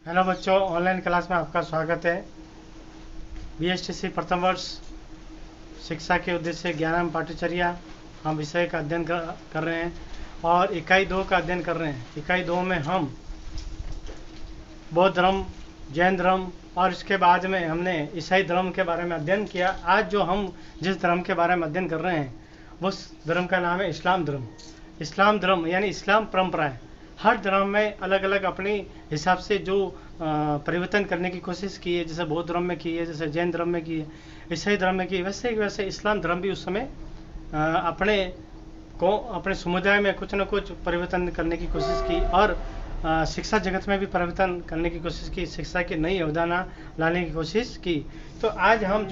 Hello बच्चों, online class में आपका स्वागत है। बीएसटीसी प्रथम वर्ष शिक्षा के उद्देश्य ज्ञानम पाठ्यचर्या हम विषय का अध्ययन कर रहे हैं और इकाई 2 का अध्ययन कर रहे हैं। इकाई 2 में हम बौद्ध धर्म, जैन धर्म और इसके बाद में हमने ईसाई धर्म के बारे में अध्ययन किया। आज जो हम जिस धर्म के बारे में अध्ययन कर रहे हैं उस धर्म का नाम है इस्लाम धर्म। इस्लाम धर्म यानी इस्लाम परंपरा है। हर धर्म में अलग अलग अपने हिसाब से जो परिवर्तन करने की कोशिश की है, जैसे बौद्ध धर्म में की है, जैसे जैन धर्म में की है, ईसाई धर्म में की है, वैसे इस्लाम धर्म भी उस समय अपने समुदाय में कुछ न कुछ परिवर्तन करने की कोशिश की और शिक्षा जगत में भी परिवर्तन करने की कोशिश की, शिक्षा की नई अवधारणा लाने की कोशिश की। तो आज हम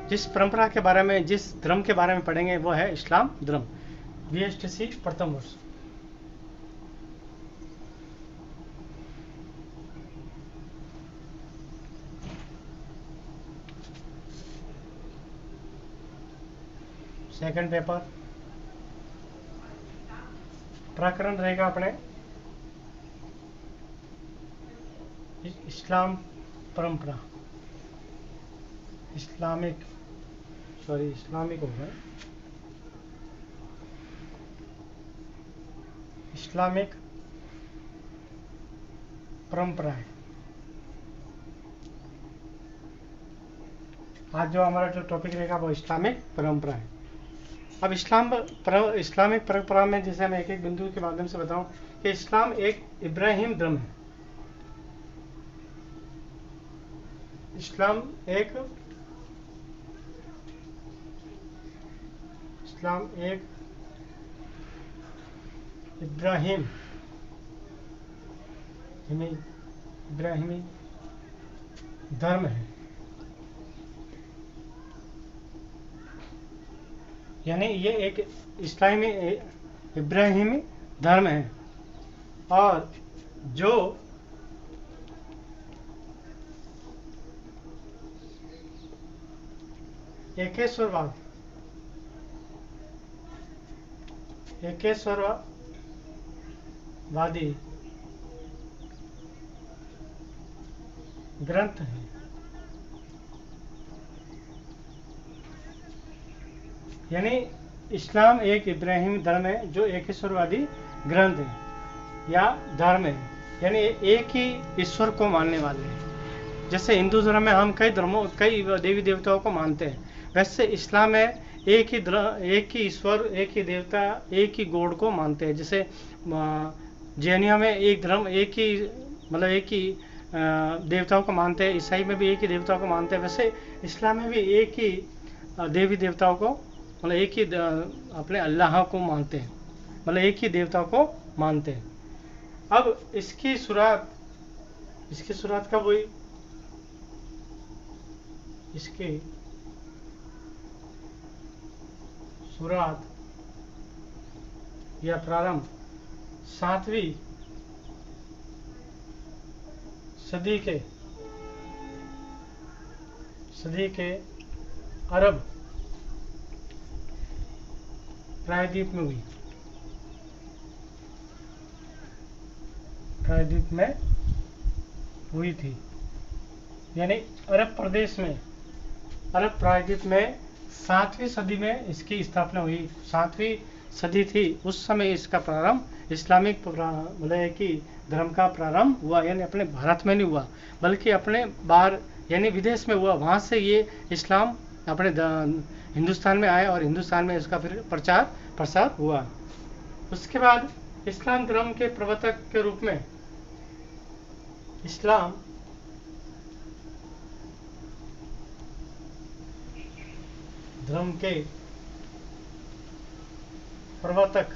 जिस परंपरा के बारे में, जिस धर्म के बारे में पढ़ेंगे वो है इस्लाम धर्म। बीएसटीसी प्रथम वर्ष। सेकंड पेपर प्रकरण रहेगा अपने इस्लाम परंपरा। इस्लामिक हो गया, इस्लामिक परंपरा है। आज जो हमारा जो टॉपिक रहेगा वो इस्लामिक परंपरा है। अब इस्लामिक परंपरा में जैसे मैं एक एक बिंदु के माध्यम से बताऊं कि इस्लाम एक इब्राहिम धर्म है। इस्लाम एक इब्राहिमी धर्म है, यानी ये एक इब्राहिमी धर्म है और जो एकेश्वरवादी ग्रंथ है। यानी इस्लाम एक इब्राहिम धर्म है जो एकेश्वरवादी ग्रंथ है या धर्म है, यानी एक ही ईश्वर को मानने वाले हैं। जैसे हिंदू धर्म में हम कई देवी देवताओं को मानते हैं, वैसे इस्लाम में एक ही ईश्वर, एक ही देवता, एक ही गॉड को मानते हैं। जैसे जैनियों में एक ही देवताओं को मानते हैं, ईसाई में भी एक ही देवताओं को मानते हैं, वैसे इस्लाम में भी एक ही देवी देवताओं को, एक ही अपने अल्लाह को मानते हैं, एक ही देवता को मानते हैं। अब इसकी शुरुआत कब हुई? इसकी शुरुआत या प्रारंभ 7वीं सदी के अरब प्रायद्वीप में हुई थी। यानी अरब प्रायद्वीप में 7वीं सदी में इसकी स्थापना हुई। 7वीं सदी थी, उस समय इसका प्रारंभ इस्लामिक कि धर्म का प्रारंभ हुआ। यानी अपने भारत में नहीं हुआ बल्कि अपने बाहर यानी विदेश में हुआ। वहाँ से ये इस्लाम अपने हिंदुस्तान में आया और हिंदुस्तान में इसका फिर प्रचार प्रसार हुआ। उसके बाद इस्लाम धर्म के प्रवर्तक के रूप में इस्लाम धर्म के प्रवर्तक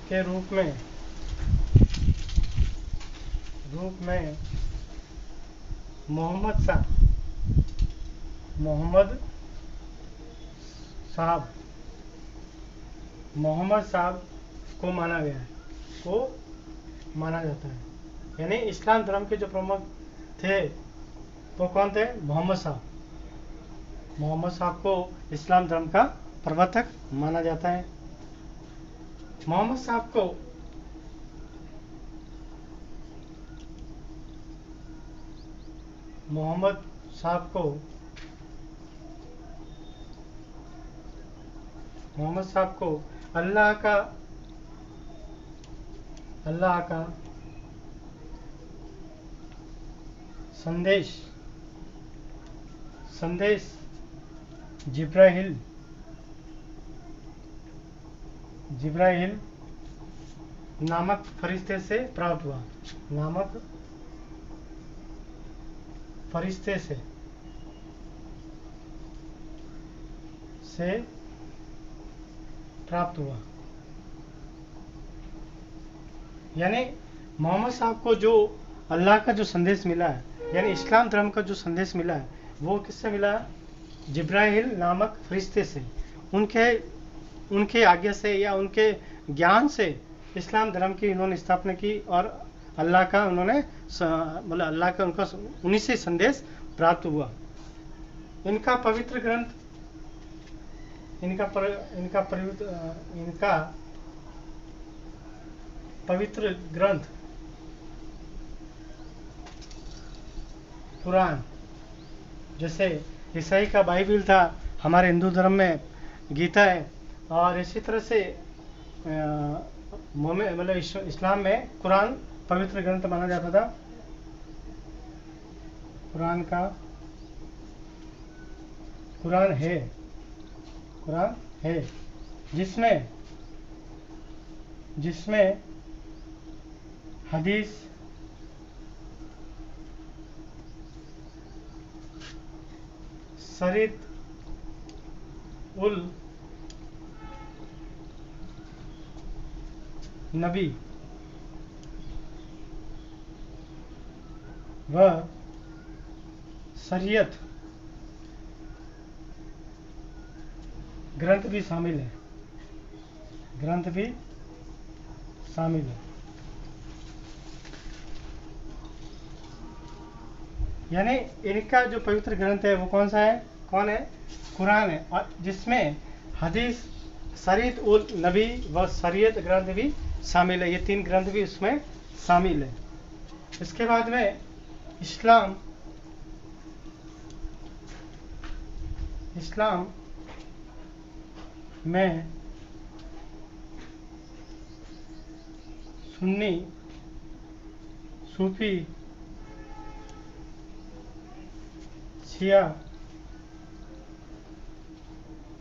के रूप में मोहम्मद साहब को माना जाता है। यानी इस्लाम धर्म के जो प्रमुख थे वो कौन थे? मोहम्मद साहब को इस्लाम धर्म का प्रवर्तक माना जाता है। मोहम्मद साहब को मोहम्मद साहब को अल्लाह का संदेश जिब्राइल नामक फरिश्ते से प्राप्त हुआ। नामक फरिश्ते से प्राप्त हुआ। यानी मोहम्मद साहब को जो अल्लाह का जो संदेश मिला है, यानी इस्लाम धर्म का जो संदेश मिला है, वो किससे मिला? जिब्राइल नामक फरिश्ते से। उनके आज्ञा से या उनके ज्ञान से इस्लाम धर्म की इन्होंने स्थापना की और अल्लाह का उन्होंने मतलब अल्लाह का उनका उन्हीं से संदेश प्राप्त हुआ। इनका पवित्र ग्रंथ कुरान, जैसे ईसाई का बाइबिल था, हमारे हिंदू धर्म में गीता है, और इसी तरह से मतलब इस्लाम में कुरान पवित्र ग्रंथ माना जाता था। कुरान है जिसमें हदीस, शरीत उल नबी व शरीयत ग्रंथ भी शामिल है। यानी इनका जो पवित्र ग्रंथ है वो कौन है? कुरान है, और जिसमें हदीस, शरीयत उल नबी व शरीयत ग्रंथ भी शामिल है। ये 3 ग्रंथ भी उसमें शामिल है। इसके बाद में इस्लाम में सुन्नी, सूफी, शिया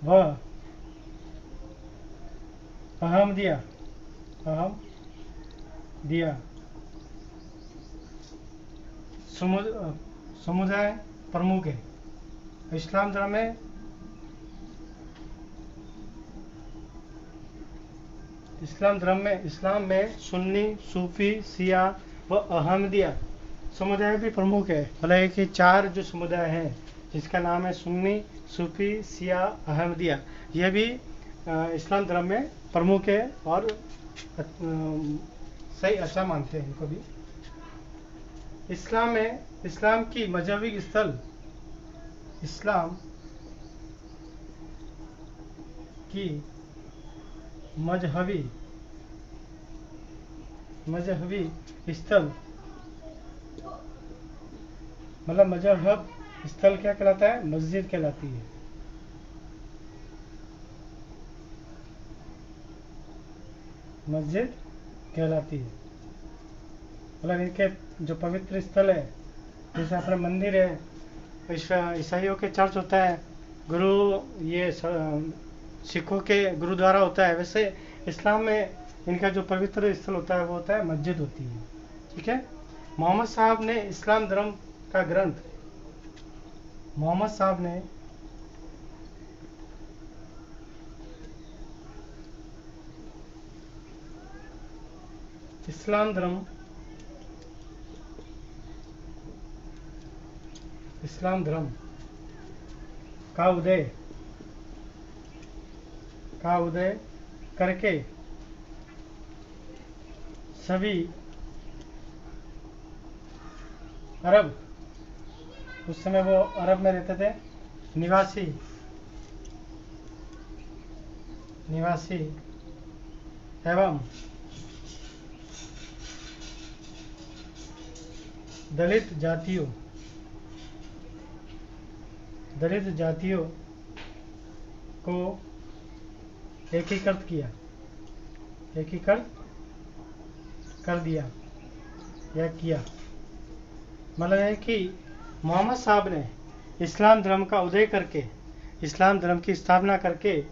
व अहमदिया समुदाय प्रमुख है। इस्लाम धर्म में इस्लाम में सुन्नी, सूफी, शिया व अहमदिया समुदाय भी प्रमुख है। मतलब एक ही 4 जो समुदाय हैं, जिसका नाम है सुन्नी, सूफी, शिया, अहमदिया, यह भी इस्लाम धर्म में प्रमुख है और सही अच्छा मानते हैं इनको भी। इस्लाम की मजहबी स्थल, इस्लाम की मजहबी स्थल, मतलब मजहब स्थल क्या कहलाता है? मस्जिद कहलाती है। मस्जिद कहलाती है। मतलब इनके जो पवित्र स्थल है, जैसे अपना मंदिर है, ईसाइयों के चर्च होता है, ये सिखों के गुरुद्वारा होता है, वैसे इस्लाम में इनका जो पवित्र स्थल होता है वो होता है मस्जिद होती है। ठीक है। मोहम्मद साहब ने इस्लाम धर्म का ग्रंथ, इस्लाम धर्म का उदय करके सभी अरब, उस समय वो अरब में रहते थे, निवासी एवं दलित जातियों दलित जातियों को एकीकृत कर दिया या किया। मतलब है कि मोहम्मद साहब ने इस्लाम धर्म का उदय करके, इस्लाम धर्म की स्थापना करके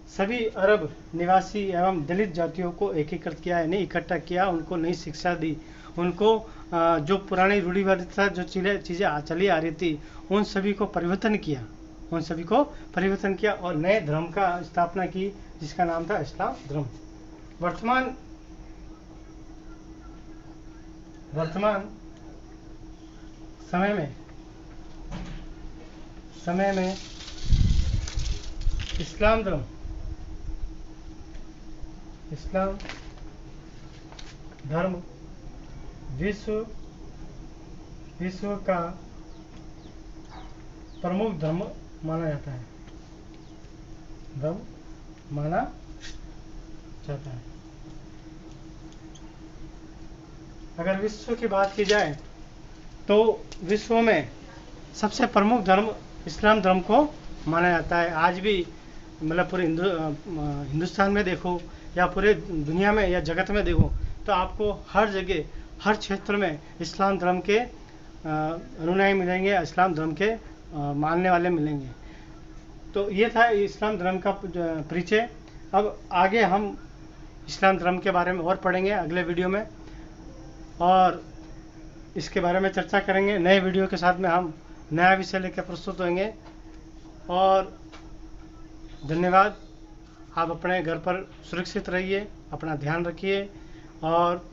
सभी अरब निवासी एवं दलित जातियों को एकीकृत किया, यानी इकट्ठा किया, उनको नई शिक्षा दी, उनको जो पुरानी रूढ़िवादिता जो चीज़ें चली आ रही थी उन सभी को परिवर्तन किया और नए धर्म का स्थापना की जिसका नाम था इस्लाम धर्म। वर्तमान समय में इस्लाम धर्म विश्व का प्रमुख धर्म माना जाता है। अगर विश्व की बात की जाए तो विश्व में सबसे प्रमुख धर्म इस्लाम धर्म को माना जाता है। आज भी मतलब पूरे हिंदुस्तान में देखो या पूरे दुनिया में या जगत में देखो तो आपको हर जगह हर क्षेत्र में इस्लाम धर्म के अनुयायी मिलेंगे, इस्लाम धर्म के मानने वाले मिलेंगे। तो ये था इस्लाम धर्म का परिचय। अब आगे हम इस्लाम धर्म के बारे में और पढ़ेंगे अगले वीडियो में और इसके बारे में चर्चा करेंगे। नए वीडियो के साथ में हम नया विषय लेकर प्रस्तुत होंगे। और धन्यवाद। आप अपने घर पर सुरक्षित रहिए, अपना ध्यान रखिए और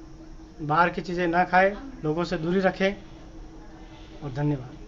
बाहर की चीज़ें ना खाएं, लोगों से दूरी रखें और धन्यवाद।